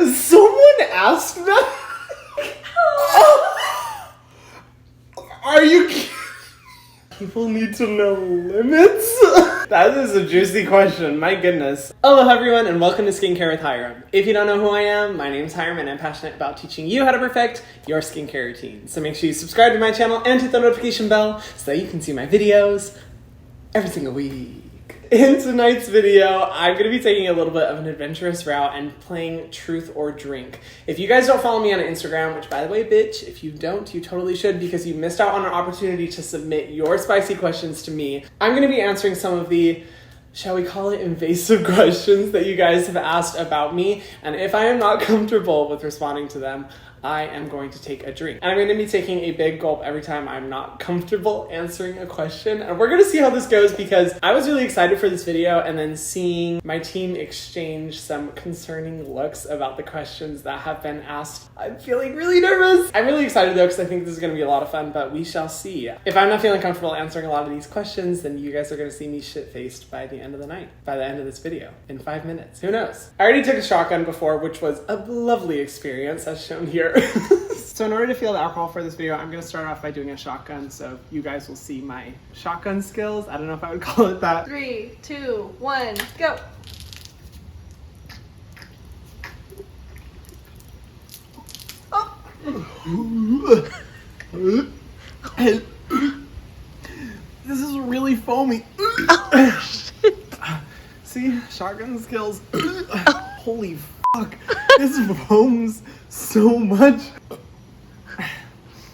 Someone asked that? Are you kidding? People need to know limits? That is a juicy question, my goodness. Hello everyone and welcome to Skincare with Hyram. If you don't know who I am, my name is Hyram and I'm passionate about teaching you how to perfect your skincare routine. So make sure you subscribe to my channel and hit the notification bell so that you can see my videos every single week. In tonight's video, I'm going to be taking a little bit of an adventurous route and playing Truth or Drink. If you guys don't follow me on Instagram, which by the way, bitch, if you don't, you totally should because you missed out on an opportunity to submit your spicy questions to me. I'm going to be answering some of the, shall we call it, invasive questions that you guys have asked about me. And if I am not comfortable with responding to them, I am going to take a drink. And I'm going to be taking a big gulp every time I'm not comfortable answering a question. And we're going to see how this goes because I was really excited for this video, and then seeing my team exchange some concerning looks about the questions that have been asked, I'm feeling really nervous. I'm really excited though because I think this is going to be a lot of fun, but we shall see. If I'm not feeling comfortable answering a lot of these questions, then you guys are going to see me shit-faced by the end of the night, by the end of this video, in 5 minutes. Who knows? I already took a shotgun before, which was a lovely experience as shown here. So in order to feel the alcohol for this video, I'm going to start off by doing a shotgun, so you guys will see my shotgun skills. I don't know if I would call it that. 3, 2, 1, go! Oh. This is really foamy. See, shotgun skills. Holy fuck, this foams so much.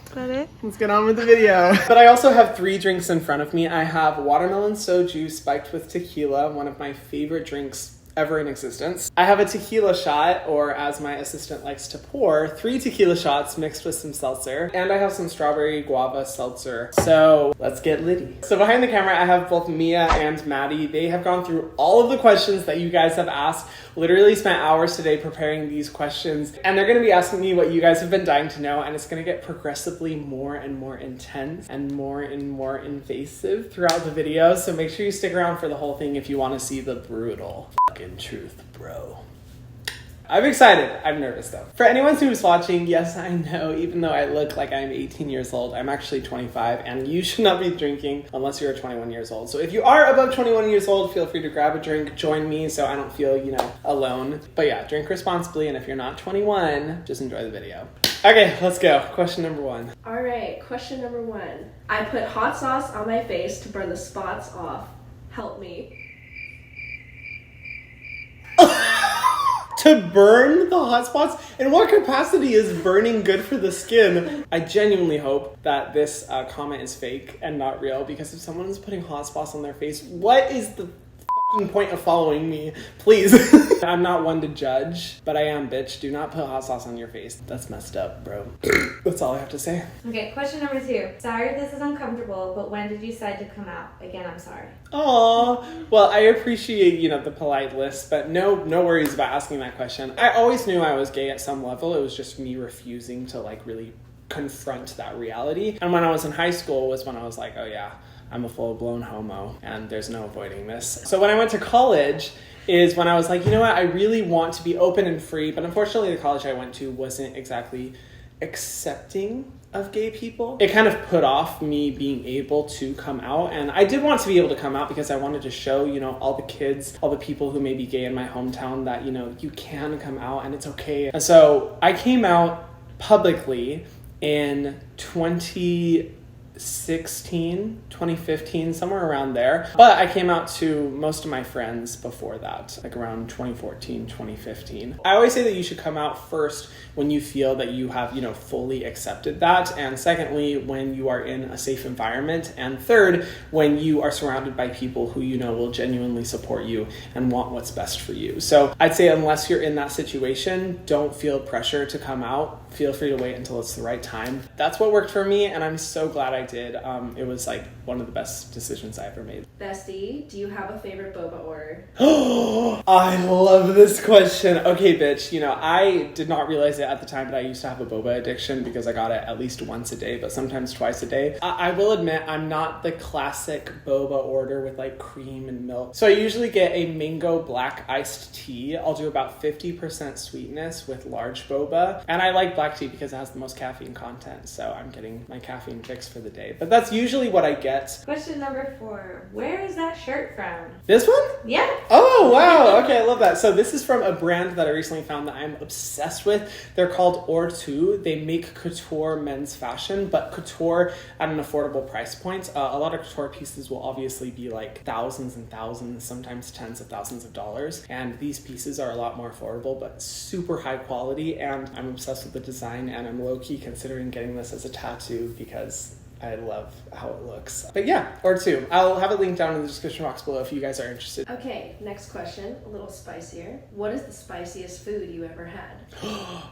Is that it? Let's get on with the video. But I also have 3 drinks in front of me. I have watermelon soju spiked with tequila, one of my favorite drinks ever in existence. I have a tequila shot, or as my assistant likes to pour, 3 tequila shots mixed with some seltzer. And I have some strawberry guava seltzer. So let's get litty. So behind the camera, I have both Mia and Maddie. They have gone through all of the questions that you guys have asked. Literally spent hours today preparing these questions. And they're gonna be asking me what you guys have been dying to know. And it's gonna get progressively more and more intense and more invasive throughout the video. So make sure you stick around for the whole thing if you wanna see the brutal truth, bro. I'm excited. I'm nervous though. For anyone who's watching, yes, I know, even though I look like I'm 18 years old, I'm actually 25, and you should not be drinking unless you're 21 years old. So if you are above 21 years old, feel free to grab a drink, join me so I don't feel, alone. But yeah, drink responsibly, and if you're not 21, just enjoy the video. Okay, let's go. Question number 1. All right, question number 1. I put hot sauce on my face to burn the spots off. Help me. To burn the hot spots? In what capacity is burning good for the skin? I genuinely hope that this comment is fake and not real, because if someone is putting hot spots on their face, what is the fucking point of following me? Please. I'm not one to judge, but I am, bitch. Do not put hot sauce on your face. That's messed up, bro. That's all I have to say. Okay, question number 2. Sorry if this is uncomfortable, but when did you decide to come out? Again, I'm sorry. Aw, well, I appreciate, the polite list, but no worries about asking that question. I always knew I was gay at some level. It was just me refusing to really confront that reality. And when I was in high school was when I was like, oh yeah, I'm a full-blown homo and there's no avoiding this. So when I went to college is when I was like, you know what, I really want to be open and free, but unfortunately the college I went to wasn't exactly accepting of gay people. It kind of put off me being able to come out, and I did want to be able to come out because I wanted to show, all the kids, all the people who may be gay in my hometown that, you can come out and it's okay. And so I came out publicly in 2015, somewhere around there. But I came out to most of my friends before that, like around 2014, 2015. I always say that you should come out first when you feel that you have, fully accepted that. And secondly, when you are in a safe environment. And third, when you are surrounded by people who, will genuinely support you and want what's best for you. So I'd say unless you're in that situation, don't feel pressure to come out feel free to wait until it's the right time. That's what worked for me, and I'm so glad I did. It was like one of the best decisions I ever made. Bestie, do you have a favorite boba order? I love this question. Okay, bitch, I did not realize it at the time, but I used to have a boba addiction because I got it at least once a day, but sometimes twice a day. I will admit I'm not the classic boba order with like cream and milk. So I usually get a mango black iced tea. I'll do about 50% sweetness with large boba. And I like black tea because it has the most caffeine content. So I'm getting my caffeine fix for the day. But that's usually what I get. Question number 4. Where is that shirt from? This one? Yeah. Oh, wow. Okay, I love that. So this is from a brand that I recently found that I'm obsessed with. They're called Or2. They make couture men's fashion, but couture at an affordable price point. A lot of couture pieces will obviously be like thousands and thousands, sometimes tens of thousands of dollars. And these pieces are a lot more affordable, but super high quality. And I'm obsessed with the design, and I'm low-key considering getting this as a tattoo because I love how it looks. But yeah, Or2. I'll have it linked down in the description box below if you guys are interested. Okay, next question, a little spicier. What is the spiciest food you ever had?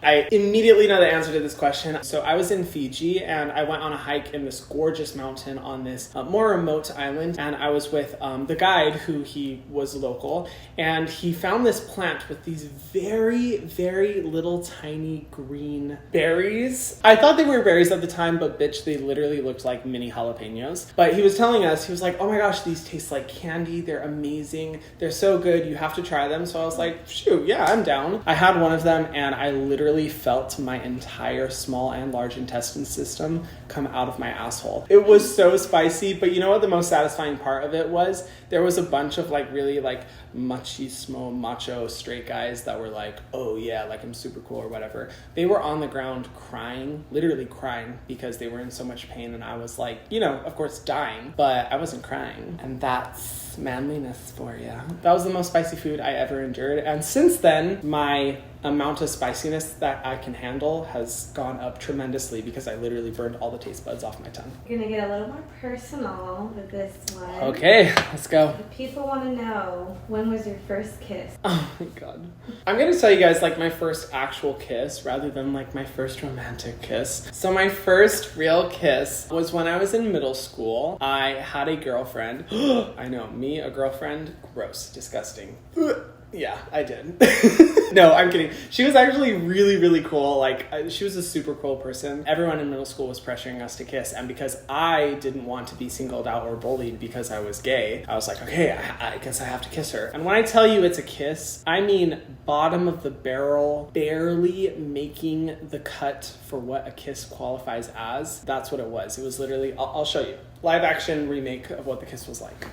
I immediately know the answer to this question. So I was in Fiji and I went on a hike in this gorgeous mountain on this more remote island, and I was with the guide who he was local, and he found this plant with these very, very little tiny green berries. I thought they were berries at the time, but bitch, they literally looked like mini jalapenos. But he was telling us, he was like, oh my gosh, these taste like candy. They're amazing. They're so good. You have to try them. So I was like, shoot, yeah, I'm down. I had one of them and I literally felt my entire small and large intestine system come out of my asshole. It was so spicy, but you know what the most satisfying part of it was? There was a bunch of like really like machismo, macho straight guys that were like, oh yeah, like I'm super cool or whatever. They were on the ground crying, literally crying because they were in so much pain, and I was like, of course dying, but I wasn't crying. And that's manliness for you. That was the most spicy food I ever endured. And since then, my amount of spiciness that I can handle has gone up tremendously because I literally burned all the taste buds off my tongue. We're gonna get a little more personal with this one. Okay, let's go. The people want to know, when was your first kiss? Oh my god. I'm gonna tell you guys like my first actual kiss rather than like my first romantic kiss. So my first real kiss was when I was in middle school. I had a girlfriend. I know, me, a girlfriend? Gross, disgusting. Yeah, I did. No, I'm kidding. She was actually really, really cool. Like, she was a super cool person. Everyone in middle school was pressuring us to kiss. And because I didn't want to be singled out or bullied because I was gay, I was like, okay, I guess I have to kiss her. And when I tell you it's a kiss, I mean bottom of the barrel, barely making the cut for what a kiss qualifies as. That's what it was. It was literally, I'll show you. Live action remake of what the kiss was like.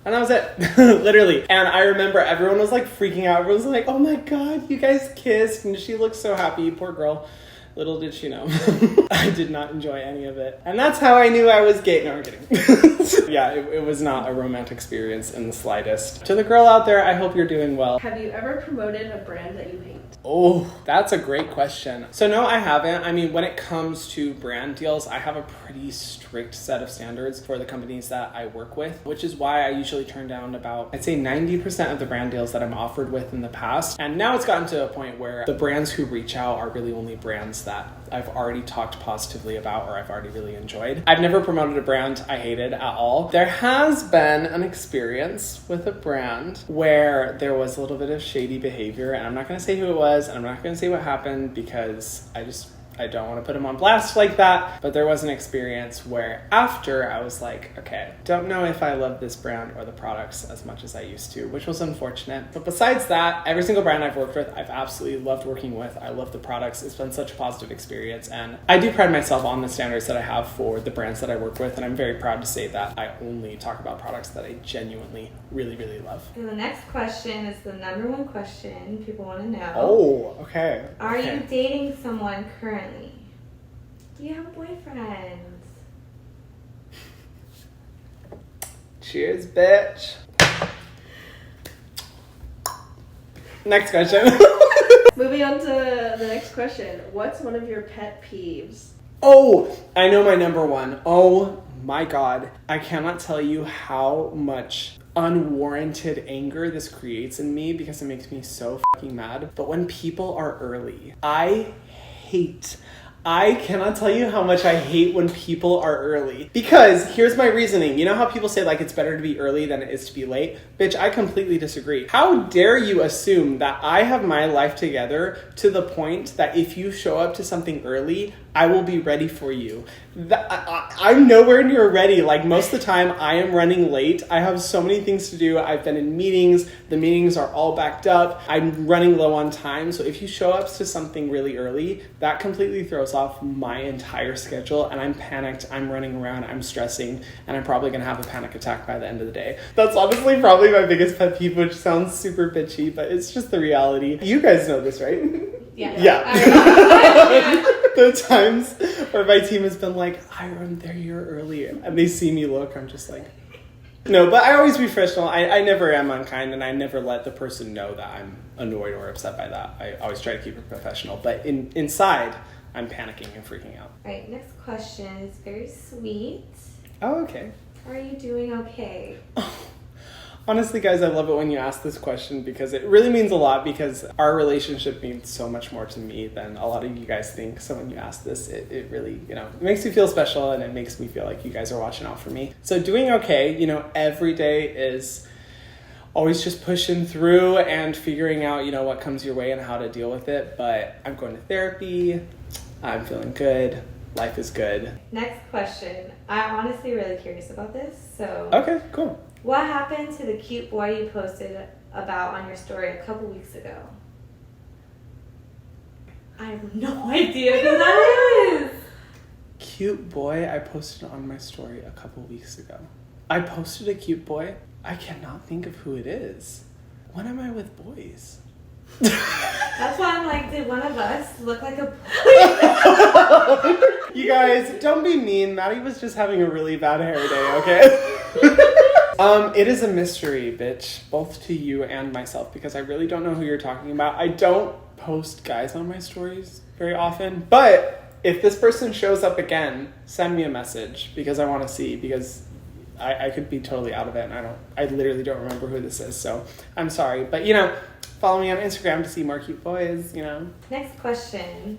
And that was it, literally. And I remember everyone was like freaking out. Everyone was like, oh my god, you guys kissed. And she looked so happy, poor girl. Little did she know. I did not enjoy any of it. And that's how I knew I was gay. No, I'm kidding. Yeah, it was not a romantic experience in the slightest. To the girl out there, I hope you're doing well. Have you ever promoted a brand that you hate? Oh, that's a great question. So no, I haven't. I mean, when it comes to brand deals, I have a pretty strict set of standards for the companies that I work with, which is why I usually turn down about, I'd say 90% of the brand deals that I'm offered with in the past. And now it's gotten to a point where the brands who reach out are really only brands that I've already talked positively about or I've already really enjoyed. I've never promoted a brand I hated at all. There has been an experience with a brand where there was a little bit of shady behavior, and I'm not going to say who it was, and I'm not going to say what happened because I don't want to put them on blast like that, but there was an experience where after I was like, okay, don't know if I love this brand or the products as much as I used to, which was unfortunate. But besides that, every single brand I've worked with, I've absolutely loved working with. I love the products. It's been such a positive experience, and I do pride myself on the standards that I have for the brands that I work with, and I'm very proud to say that I only talk about products that I genuinely really, really love. And the next question is the number one question people want to know. Oh, okay. Are you dating someone currently? Do you have a boyfriend? Cheers, bitch. Next question. Moving on to the next question. What's one of your pet peeves? Oh, I know my number one. Oh my god. I cannot tell you how much unwarranted anger this creates in me because it makes me so fucking mad. But when people are early, I cannot tell you how much I hate when people are early. Because here's my reasoning. You know how people say like it's better to be early than it is to be late? Bitch, I completely disagree. How dare you assume that I have my life together to the point that if you show up to something early, I will be ready for you. I'm nowhere near ready. Like most of the time I am running late. I have so many things to do. I've been in meetings. The meetings are all backed up. I'm running low on time. So if you show up to something really early, that completely throws off my entire schedule and I'm panicked. I'm running around. I'm stressing and I'm probably going to have a panic attack by the end of the day. That's honestly probably my biggest pet peeve, which sounds super bitchy, but it's just the reality. You guys know this, right? Yeah. The times where my team has been like, Hyram, they're here early, and they see me look, I'm just like, no, but I always be professional. I never am unkind, and I never let the person know that I'm annoyed or upset by that. I always try to keep it professional, but inside, I'm panicking and freaking out. All right, next question is very sweet. Oh, okay. Are you doing okay? Honestly, guys, I love it when you ask this question because it really means a lot because our relationship means so much more to me than a lot of you guys think. So when you ask this, it really, it makes me feel special and it makes me feel like you guys are watching out for me. So doing okay, every day is always just pushing through and figuring out, what comes your way and how to deal with it. But I'm going to therapy. I'm feeling good. Life is good. Next question. I'm honestly really curious about this. So okay, cool. What happened to the cute boy you posted about on your story a couple weeks ago? I have no idea who that is. Cute boy I posted on my story a couple weeks ago. I posted a cute boy? I cannot think of who it is. When am I with boys? That's why I'm like, did one of us look like a boy? You guys, don't be mean. Maddie was just having a really bad hair day, okay? It is a mystery, bitch, both to you and myself, because I really don't know who you're talking about. I don't post guys on my stories very often, but if this person shows up again, send me a message because I want to see, because I could be totally out of it and I literally don't remember who this is, so I'm sorry. But, follow me on Instagram to see more cute boys, Next question.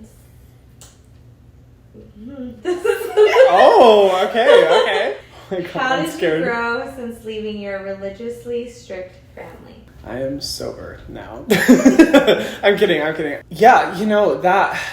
Oh, okay. Oh my God, How I'm did scared. you grow since leaving your religiously strict family? I am sober now. I'm kidding. Yeah,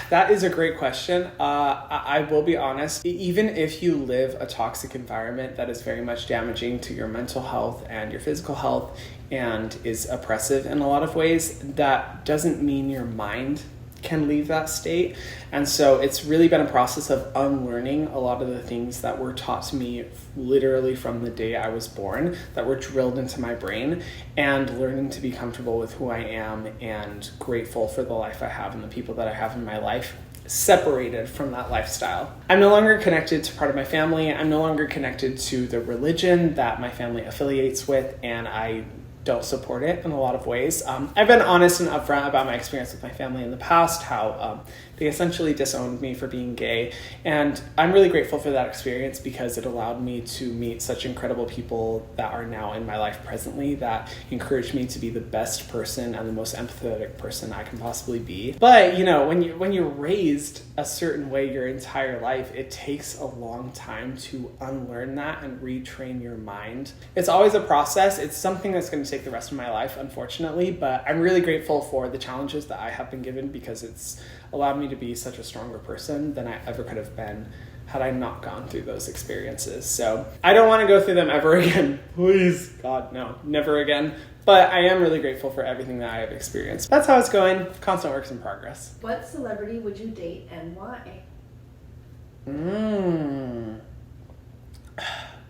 that is a great question. I will be honest. Even if you live a toxic environment that is very much damaging to your mental health and your physical health and is oppressive in a lot of ways, that doesn't mean your mind can leave that state. And so it's really been a process of unlearning a lot of the things that were taught to me literally from the day I was born, that were drilled into my brain, and learning to be comfortable with who I am and grateful for the life I have and the people that I have in my life, separated from that lifestyle. I'm no longer connected to part of my family. I'm no longer connected to the religion that my family affiliates with, and I don't support it in a lot of ways. I've been honest and upfront about my experience with my family in the past, how they essentially disowned me for being gay. And I'm really grateful for that experience because it allowed me to meet such incredible people that are now in my life presently that encouraged me to be the best person and the most empathetic person I can possibly be. But, when you're raised a certain way your entire life, it takes a long time to unlearn that and retrain your mind. It's always a process. It's something that's going to take the rest of my life, unfortunately, but I'm really grateful for the challenges that I have been given because it's allowed me to be such a stronger person than I ever could have been had I not gone through those experiences. So I don't want to go through them ever again. Please, God, no, never again. But I am really grateful for everything that I have experienced. That's how it's going. Constant works in progress. What celebrity would you date and why?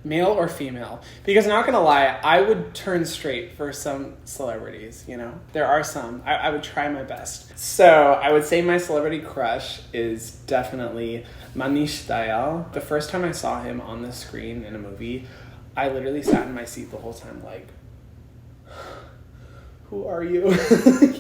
Male or female? Because not gonna lie, I would turn straight for some celebrities, There are some. I would try my best. So I would say my celebrity crush is definitely Manish Dayal. The first time I saw him on the screen in a movie, I literally sat in my seat the whole time like, who are you?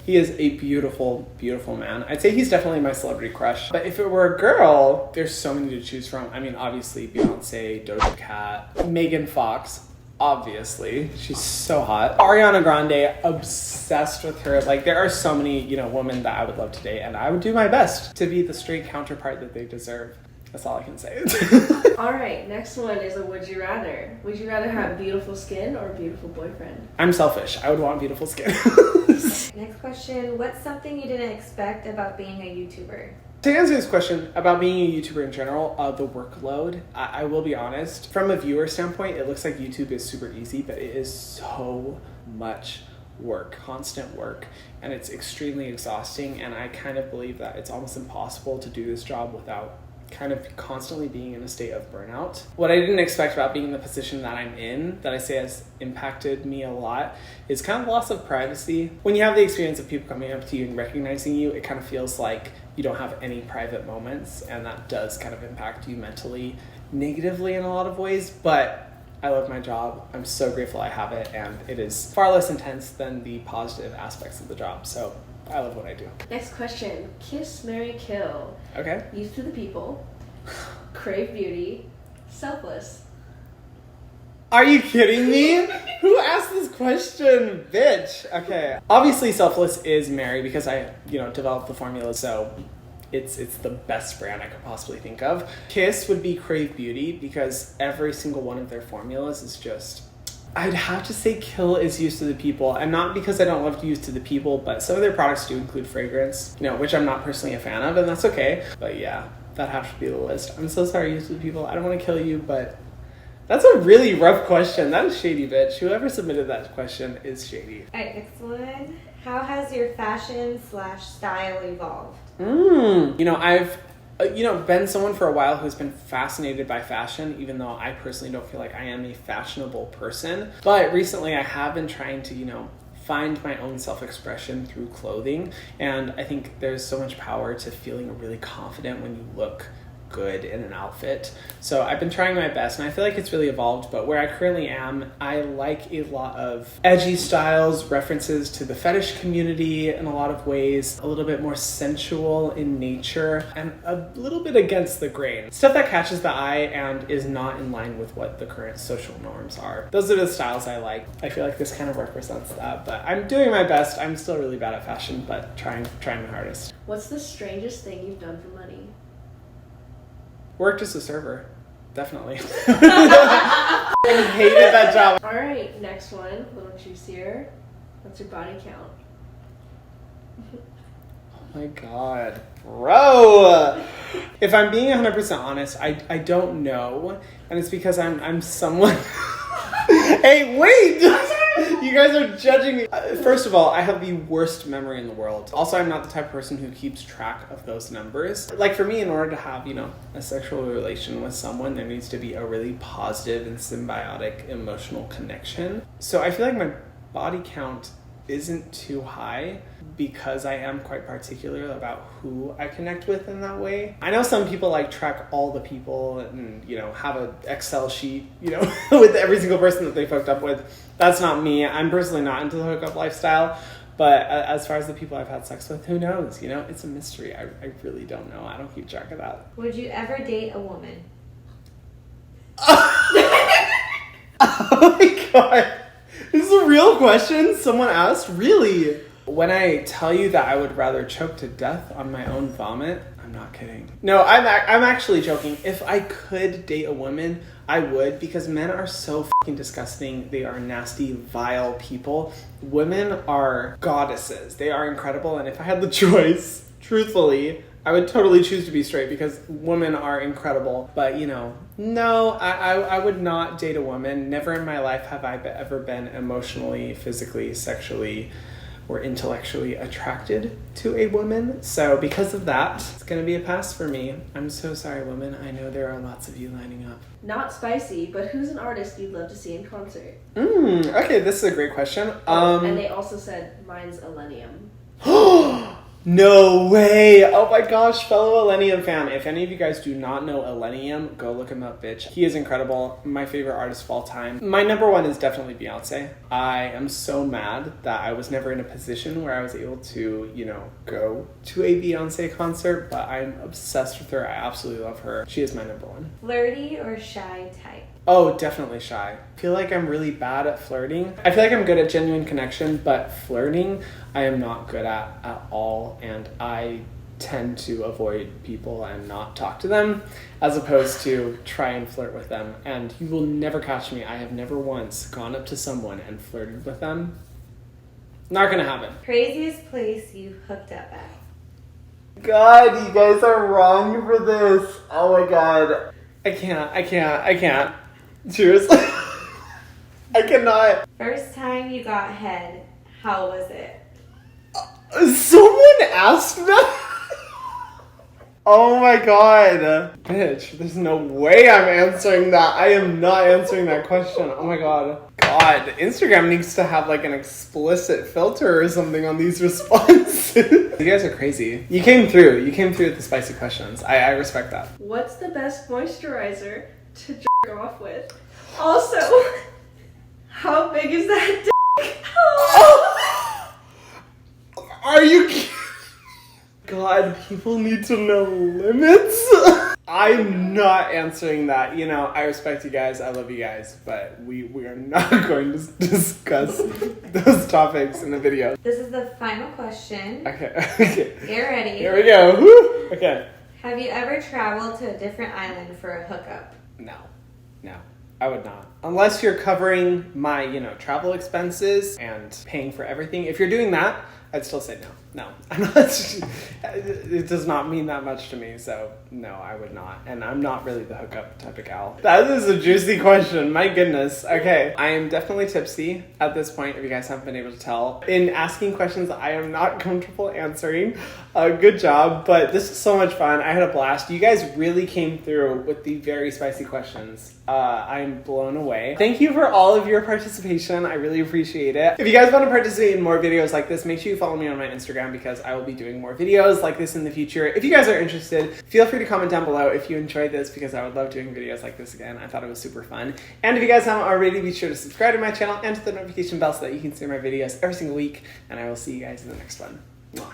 He is a beautiful, beautiful man. I'd say he's definitely my celebrity crush. But if it were a girl, there's so many to choose from. I mean, obviously Beyonce, Doja Cat, Megan Fox. Obviously, she's so hot. Ariana Grande, obsessed with her. Like, there are so many, women that I would love to date, and I would do my best to be the straight counterpart that they deserve. That's all I can say. All right, next one is a would you rather. Would you rather have beautiful skin or a beautiful boyfriend? I'm selfish. I would want beautiful skin. Next question, what's something you didn't expect about being a YouTuber? To answer this question about being a YouTuber in general, the workload, I will be honest, from a viewer standpoint, it looks like YouTube is super easy, but it is so much work, constant work, and it's extremely exhausting, and I kind of believe that it's almost impossible to do this job without kind of constantly being in a state of burnout. What I didn't expect about being in the position that I'm in, that I say has impacted me a lot, is kind of loss of privacy. When you have the experience of people coming up to you and recognizing you, it kind of feels like you don't have any private moments, and that does kind of impact you mentally negatively in a lot of ways, but I love my job. I'm so grateful I have it, and it is far less intense than the positive aspects of the job, so I love what I do. Next question, kiss, marry, kill. Okay. Youth to the people, crave beauty, selfless. Are you kidding me? Who asked this question, bitch? Okay. Obviously, selfless is marry because I, developed the formula, so it's the best brand I could possibly think of. Kiss would be crave beauty because every single one of their formulas is just, I'd have to say kill is used to the people, and not because I don't love to use to the people, but some of their products do include fragrance, which I'm not personally a fan of, and that's okay. But yeah, that has to be the list. I'm so sorry, used to the people. I don't want to kill you, but that's a really rough question. That is shady, bitch. Whoever submitted that question is shady. All right, next one. How has your fashion/style evolved? I've been someone for a while who's been fascinated by fashion, even though I personally don't feel like I am a fashionable person. But recently I have been trying to, find my own self-expression through clothing. And I think there's so much power to feeling really confident when you look good in an outfit. So I've been trying my best, and I feel like it's really evolved, but where I currently am, I like a lot of edgy styles, references to the fetish community in a lot of ways, a little bit more sensual in nature, and a little bit against the grain. Stuff that catches the eye and is not in line with what the current social norms are. Those are the styles I like. I feel like this kind of represents that, but I'm doing my best. I'm still really bad at fashion, but trying my hardest. What's the strangest thing you've done for money? Worked as a server, definitely. I hated that job. All right, next one, a little juicier. What's your body count? Oh my god, bro. If I'm being 100% honest, I don't know, and it's because I'm someone. Hey, wait! You guys are judging me. First of all, I have the worst memory in the world. Also, I'm not the type of person who keeps track of those numbers. Like, for me, in order to have, a sexual relation with someone, there needs to be a really positive and symbiotic emotional connection. So I feel like my body count isn't too high because I am quite particular about who I connect with in that way. I know some people track all the people and, have an Excel sheet, with every single person that they've hooked up with. That's not me. I'm personally not into the hookup lifestyle. But as far as the people I've had sex with, who knows? It's a mystery. I really don't know. I don't keep track of that. Would you ever date a woman? Oh my god. This is a real question someone asked? Really? When I tell you that I would rather choke to death on my own vomit, I'm not kidding. No, I'm actually joking. If I could date a woman, I would, because men are so fucking disgusting. They are nasty, vile people. Women are goddesses. They are incredible, and if I had the choice, truthfully, I would totally choose to be straight because women are incredible. But, no, I would not date a woman. Never in my life have I ever been emotionally, physically, sexually, or intellectually attracted to a woman. So because of that, it's going to be a pass for me. I'm so sorry, women. I know there are lots of you lining up. Not spicy, but who's an artist you'd love to see in concert? Okay, this is a great question. And they also said, mine's Elenium. No way! Oh my gosh, fellow Elenium fan. If any of you guys do not know Elenium, go look him up, bitch. He is incredible. My favorite artist of all time. My number one is definitely Beyonce. I am so mad that I was never in a position where I was able to, go to a Beyonce concert, but I'm obsessed with her. I absolutely love her. She is my number one. Flirty or shy type? Oh, definitely shy. I feel like I'm really bad at flirting. I feel like I'm good at genuine connection, but flirting, I am not good at all. And I tend to avoid people and not talk to them as opposed to try and flirt with them. And you will never catch me. I have never once gone up to someone and flirted with them. Not gonna happen. Craziest place you've hooked up at? God, you guys are wrong for this. Oh my god. I can't. Seriously. I cannot. First time you got head, how was it? Someone asked that? Oh my god. Bitch, there's no way I'm answering that. I am not answering that question. Oh my god. God, Instagram needs to have like an explicit filter or something on these responses. You guys are crazy. You came through with the spicy questions. I respect that. What's the best moisturizer to jerk off with? Also, how big is that dick? Are you kidding? God, people need to know limits. I'm not answering that. You know, I respect you guys. I love you guys. But we are not going to discuss those topics in the video. This is the final question. Okay. Get ready. Here we go. Woo. Okay. Have you ever traveled to a different island for a hookup? No, I would not. Unless you're covering my, travel expenses and paying for everything. If you're doing that, I'd still say no. No, I'm not. It does not mean that much to me, so no, I would not. And I'm not really the hookup type of gal. That is a juicy question. My goodness. Okay, I am definitely tipsy at this point, if you guys haven't been able to tell. In asking questions I am not comfortable answering. Good job, but this is so much fun. I had a blast. You guys really came through with the very spicy questions. I'm blown away. Thank you for all of your participation. I really appreciate it. If you guys want to participate in more videos like this, make sure you follow me on my Instagram because I will be doing more videos like this in the future. If you guys are interested, feel free to comment down below if you enjoyed this because I would love doing videos like this again. I thought it was super fun. And if you guys haven't already, be sure to subscribe to my channel and to the notification bell so that you can see my videos every single week. And I will see you guys in the next one. Mwah.